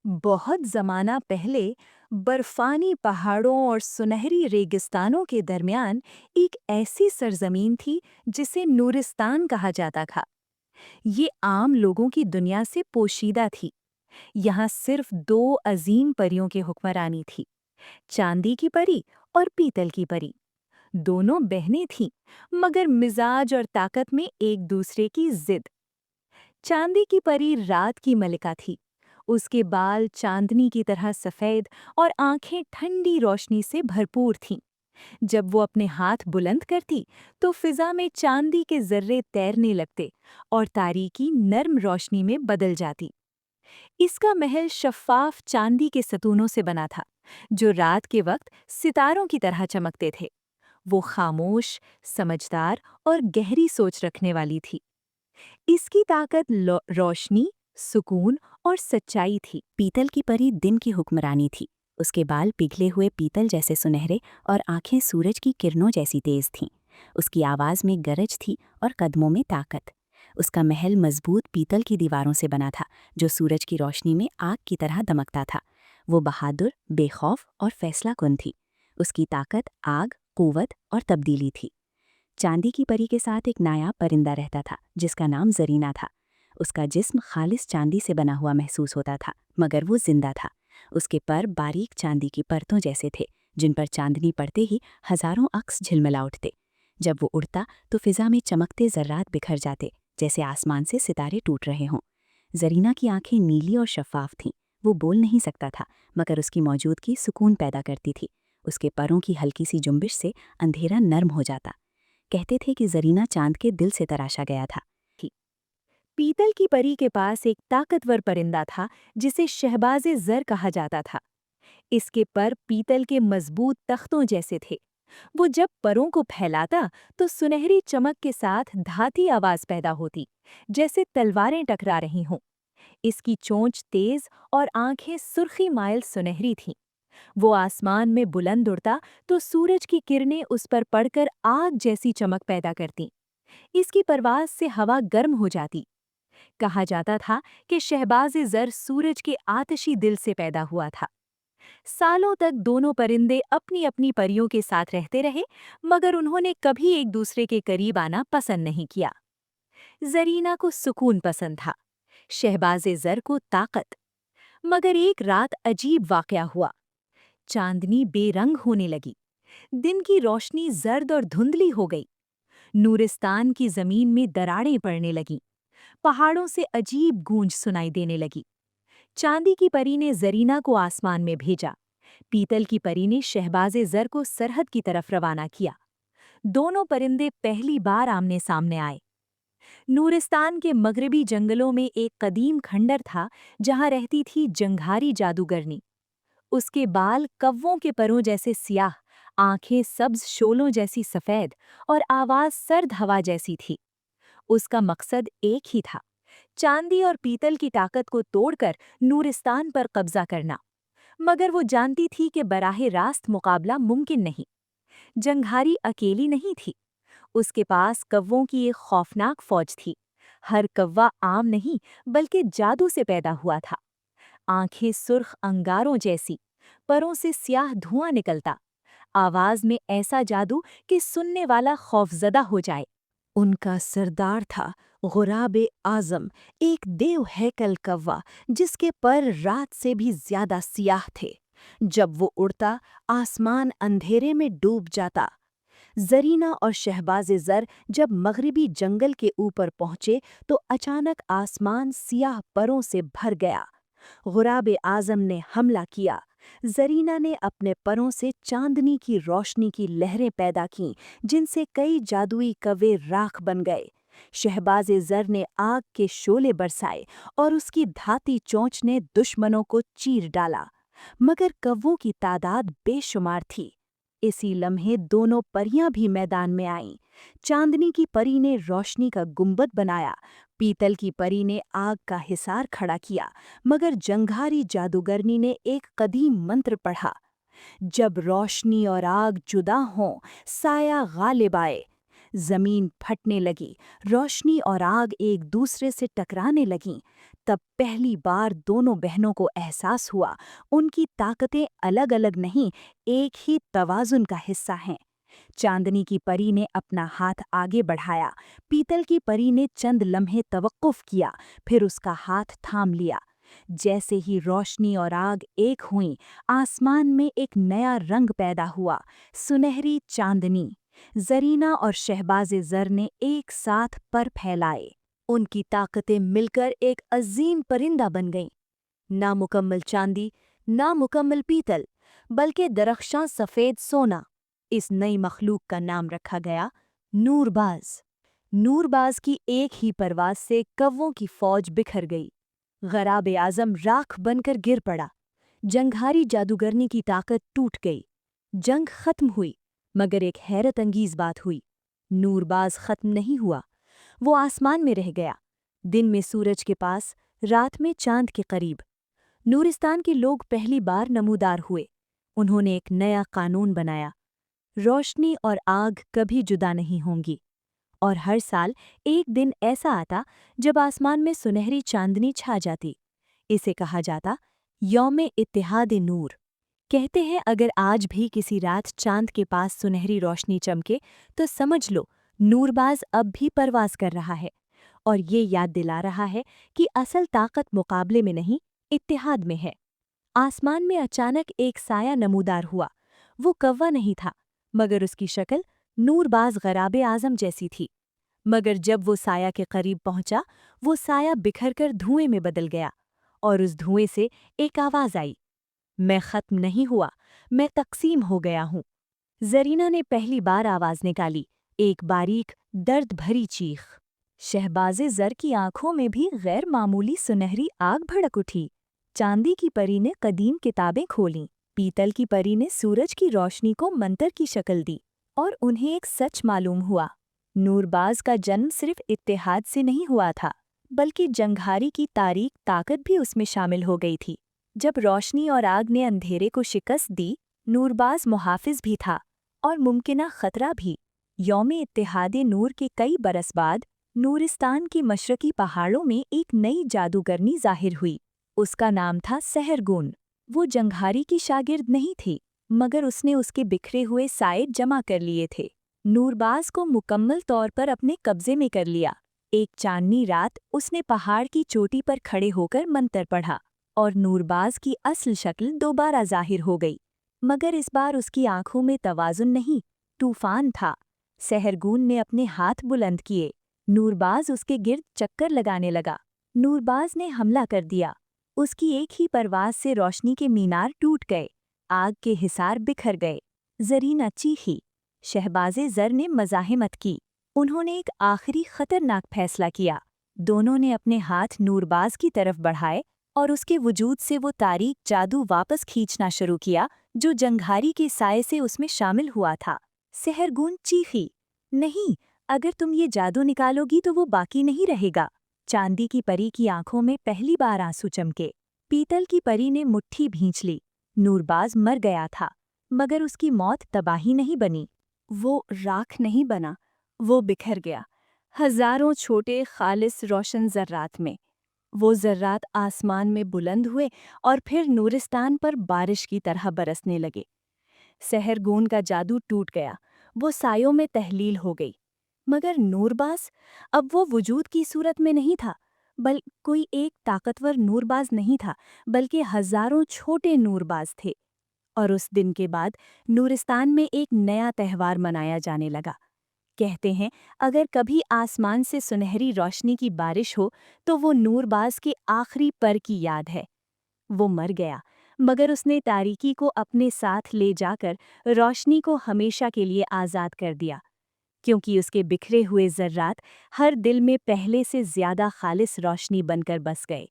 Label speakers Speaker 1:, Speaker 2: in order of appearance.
Speaker 1: بہت زمانہ پہلے برفانی پہاڑوں اور سنہری ریگستانوں کے درمیان ایک ایسی سرزمین تھی جسے نورستان کہا جاتا تھا۔ یہ عام لوگوں کی دنیا سے پوشیدہ تھی۔ یہاں صرف دو عظیم پریوں کی حکمرانی تھی، چاندی کی پری اور پیتل کی پری۔ دونوں بہنیں تھیں، مگر مزاج اور طاقت میں ایک دوسرے کی ضد۔ چاندی کی پری رات کی ملکہ تھی۔ اس کے بال چاندنی کی طرح سفید اور آنکھیں ٹھنڈی روشنی سے بھرپور تھیں۔ جب وہ اپنے ہاتھ بلند کرتی تو فضا میں چاندی کے ذرے تیرنے لگتے اور تاریکی نرم روشنی میں بدل جاتی۔ اس کا محل شفاف چاندی کے ستونوں سے بنا تھا، جو رات کے وقت ستاروں کی طرح چمکتے تھے۔ وہ خاموش، سمجھدار اور گہری سوچ رکھنے والی تھی۔ اس کی طاقت روشنی، سکون اور سچائی تھی۔ پیتل کی پری دن کی حکمرانی تھی۔ اس کے بال پگھلے ہوئے پیتل جیسے سنہرے اور آنکھیں سورج کی کرنوں جیسی تیز تھیں۔ اس کی آواز میں گرج تھی اور قدموں میں طاقت۔ اس کا محل مضبوط پیتل کی دیواروں سے بنا تھا، جو سورج کی روشنی میں آگ کی طرح دمکتا تھا۔ وہ بہادر، بے خوف اور فیصلہ کن تھی۔ اس کی طاقت آگ، قوت اور تبدیلی تھی۔ چاندی کی پری کے ساتھ ایک نایاب پرندہ رہتا تھا جس کا نام زرینہ تھا۔ اس کا جسم خالص چاندی سے بنا ہوا محسوس ہوتا تھا، مگر وہ زندہ تھا۔ اس کے پر باریک چاندی کی پرتوں جیسے تھے، جن پر چاندنی پڑتے ہی ہزاروں عکس جھلملا اٹھتے۔ جب وہ اڑتا تو فضا میں چمکتے ذرات بکھر جاتے، جیسے آسمان سے ستارے ٹوٹ رہے ہوں۔ زرینہ کی آنکھیں نیلی اور شفاف تھیں۔ وہ بول نہیں سکتا تھا، مگر اس کی موجودگی سکون پیدا کرتی تھی۔ اس کے پروں کی ہلکی سی جنبش سے اندھیرا نرم ہو جاتا۔ کہتے تھے کہ زرینہ چاند کے دل سے تراشا گیا تھا۔ پیتل کی پری کے پاس ایک طاقتور پرندہ تھا جسے شہباز زر کہا جاتا تھا۔ اس کے پر پیتل کے مضبوط تختوں جیسے تھے۔ وہ جب پروں کو پھیلاتا تو سنہری چمک کے ساتھ دھاتی آواز پیدا ہوتی، جیسے تلواریں ٹکرا رہی ہوں۔ اس کی چونچ تیز اور آنکھیں سرخی مائل سنہری تھیں۔ وہ آسمان میں بلند اڑتا تو سورج کی کرنیں اس پر پڑ کر آگ جیسی چمک پیدا کرتیں۔ اس کی پرواز سے ہوا گرم ہو جاتی۔ کہا جاتا تھا کہ شہباز زر سورج کے آتشی دل سے پیدا ہوا تھا۔ سالوں تک دونوں پرندے اپنی اپنی پریوں کے ساتھ رہتے رہے، مگر انہوں نے کبھی ایک دوسرے کے قریب آنا پسند نہیں کیا۔ زرینہ کو سکون پسند تھا، شہباز زر کو طاقت۔ مگر ایک رات عجیب واقعہ ہوا۔ چاندنی بے رنگ ہونے لگی، دن کی روشنی زرد اور دھندلی ہو گئی۔ نورستان کی زمین میں دراڑیں پڑنے لگیں، پہاڑوں سے عجیب گونج سنائی دینے لگی۔ چاندی کی پری نے زرینہ کو آسمان میں بھیجا، پیتل کی پری نے شہباز زر کو سرحد کی طرف روانہ کیا۔ دونوں پرندے پہلی بار آمنے سامنے آئے۔ نورستان کے مغربی جنگلوں میں ایک قدیم کھنڈر تھا جہاں رہتی تھی جنگھاری جادوگرنی۔ اس کے بال کووں کے پروں جیسے سیاہ، آنکھیں سبز شولوں جیسی سفید اور آواز سرد ہوا جیسی تھی۔ اس کا مقصد ایک ہی تھا، چاندی اور پیتل کی طاقت کو توڑ کر نورستان پر قبضہ کرنا۔ مگر وہ جانتی تھی کہ براہ راست مقابلہ ممکن نہیں۔ جنگھاری اکیلی نہیں تھی، اس کے پاس کووں کی ایک خوفناک فوج تھی۔ ہر کوا عام نہیں بلکہ جادو سے پیدا ہوا تھا۔ آنکھیں سرخ انگاروں جیسی، پروں سے سیاہ دھواں نکلتا، آواز میں ایسا جادو کہ سننے والا خوفزدہ ہو جائے۔ ان کا سردار تھا غراب اعظم، ایک دیو ہیکل کوا جس کے پر رات سے بھی زیادہ سیاہ تھے۔ جب وہ اڑتا آسمان اندھیرے میں ڈوب جاتا۔ زرینہ اور شہباز زر جب مغربی جنگل کے اوپر پہنچے تو اچانک آسمان سیاہ پروں سے بھر گیا۔ غراب اعظم نے حملہ کیا۔ زرینہ نے اپنے پروں سے چاندنی کی روشنی کی لہریں پیدا کیں جن سے کئی جادوئی کوے راکھ بن گئے۔ شہباز زر نے آگ کے شعلے برسائے اور اس کی دھاتی چونچ نے دشمنوں کو چیر ڈالا، مگر کووں کی تعداد بے شمار تھی۔ اسی لمحے دونوں پریاں بھی میدان میں آئیں۔ چاندنی کی پری نے روشنی کا گنبد بنایا، پیتل کی پری نے آگ کا حصار کھڑا کیا، مگر جنگھاری جادوگرنی نے ایک قدیم منتر پڑھا: جب روشنی اور آگ جدا ہوں، سایہ غالب آئے۔ زمین پھٹنے لگی، روشنی اور آگ ایک دوسرے سے ٹکرانے لگیں۔ تب پہلی بار دونوں بہنوں کو احساس ہوا ان کی طاقتیں الگ الگ نہیں، ایک ہی توازن کا حصہ ہیں۔ چاندنی کی پری نے اپنا ہاتھ آگے بڑھایا، پیتل کی پری نے چند لمحے توقف کیا، پھر اس کا ہاتھ تھام لیا۔ جیسے ہی روشنی اور آگ ایک ہوئیں، آسمان میں ایک نیا رنگ پیدا ہوا، سنہری چاندنی۔ زرینہ اور شہباز زر نے ایک ساتھ پر پھیلائے، ان کی طاقتیں مل کر ایک عظیم پرندہ بن گئیں۔ نامکمل چاندی، نامکمل پیتل، بلکہ درخشاں سفید سونا۔ اس نئی مخلوق کا نام رکھا گیا نور باز۔ نور باز کی ایک ہی پرواز سے کووں کی فوج بکھر گئی۔ غراب اعظم راکھ بن کر گر پڑا۔ جنگھاری جادوگرنی کی طاقت ٹوٹ گئی۔ جنگ ختم ہوئی، مگر ایک حیرت انگیز بات ہوئی۔ نور باز ختم نہیں ہوا، وہ آسمان میں رہ گیا، دن میں سورج کے پاس، رات میں چاند کے قریب۔ نورستان کے لوگ پہلی بار نمودار ہوئے۔ انہوں نے ایک نیا قانون بنایا، روشنی اور آگ کبھی جدا نہیں ہوں گی۔ اور ہر سال ایک دن ایسا آتا جب آسمان میں سنہری چاندنی چھا جاتی۔ اسے کہا جاتا یوم اتحاد نور۔ کہتے ہیں اگر آج بھی کسی رات چاند کے پاس سنہری روشنی چمکے تو سمجھ لو نور باز اب بھی پرواز کر رہا ہے، اور یہ یاد دلا رہا ہے کہ اصل طاقت مقابلے میں نہیں، اتحاد میں ہے۔ آسمان میں اچانک ایک سایہ نمودار ہوا۔ وہ کوا نہیں تھا، مگر اس کی شکل نور باز غراب اعظم جیسی تھی۔ مگر جب وہ سایہ کے قریب پہنچا، وہ سایہ بکھر کر دھوئیں میں بدل گیا، اور اس دھوئیں سے ایک آواز آئی، میں ختم نہیں ہوا، میں تقسیم ہو گیا ہوں۔ زرینہ نے پہلی بار آواز نکالی، ایک باریک درد بھری چیخ۔ شہباز زر کی آنکھوں میں بھی غیر معمولی سنہری آگ بھڑک اٹھی۔ چاندی کی پری نے قدیم کتابیں کھولیں، پیتل کی پری نے سورج کی روشنی کو منتر کی شکل دی، اور انہیں ایک سچ معلوم ہوا۔ نور باز کا جنم صرف اتحاد سے نہیں ہوا تھا، بلکہ جنگھاری کی تاریک طاقت بھی اس میں شامل ہو گئی تھی۔ جب روشنی اور آگ نے اندھیرے کو شکست دی، نور باز محافظ بھی تھا، اور ممکنہ خطرہ بھی۔ یوم اتحاد نور کے کئی برس بعد نورستان کے مشرقی پہاڑوں میں ایک نئی جادوگرنی ظاہر ہوئی۔ اس کا نام تھا سحرگون۔ وہ جنگھاری کی شاگرد نہیں تھی، مگر اس نے اس کے بکھرے ہوئے سائے جمع کر لیے تھے۔ نور باز کو مکمل طور پر اپنے قبضے میں کر لیا۔ ایک چاندنی رات اس نے پہاڑ کی چوٹی پر کھڑے ہو کر منتر پڑھا، اور نور باز کی اصل شکل دوبارہ ظاہر ہو گئی، مگر اس بار اس کی آنکھوں میں توازن نہیں، طوفان تھا۔ سحرگون نے اپنے ہاتھ بلند کیے، نور باز اس کے گرد چکر لگانے لگا۔ نور باز نے حملہ کر دیا۔ اس کی ایک ہی پرواز سے روشنی کے مینار ٹوٹ گئے، آگ کے حصار بکھر گئے۔ زرینہ چیخی، شہباز زر نے مزاحمت کی۔ انہوں نے ایک آخری خطرناک فیصلہ کیا۔ دونوں نے اپنے ہاتھ نور باز کی طرف بڑھائے، اور اس کے وجود سے وہ تاریک جادو واپس کھینچنا شروع کیا جو جنگھاری کے سائے سے اس میں شامل ہوا تھا۔ سحرگون چیخی، نہیں، اگر تم یہ جادو نکالو گی تو وہ باقی نہیں رہے گا۔ چاندی کی پری کی آنکھوں میں پہلی بار آنسو چمکے۔ پیتل کی پری نے مٹھی بھینچ لی۔ نور باز مر گیا تھا، مگر اس کی موت تباہی نہیں بنی۔ وہ راکھ نہیں بنا، وہ بکھر گیا، ہزاروں چھوٹے خالص روشن ذرات میں۔ وہ ذرات آسمان میں بلند ہوئے اور پھر نورستان پر بارش کی طرح برسنے لگے۔ سحرگون کا جادو ٹوٹ گیا، وہ سایوں میں تحلیل ہو گئی۔ مگر نور باز اب وہ وجود کی صورت میں نہیں تھا، کوئی ایک طاقتور نور باز نہیں تھا، بلکہ ہزاروں چھوٹے نور باز تھے۔ اور اس دن کے بعد نورستان میں ایک نیا تہوار منایا جانے لگا۔ کہتے ہیں اگر کبھی آسمان سے سنہری روشنی کی بارش ہو تو وہ نور باز کے آخری پر کی یاد ہے۔ وہ مر گیا، مگر اس نے تاریکی کو اپنے ساتھ لے جا کر روشنی کو ہمیشہ کے لیے آزاد کر دیا، کیونکہ اس کے بکھرے ہوئے ذرات ہر دل میں پہلے سے زیادہ خالص روشنی بن کر بس گئے۔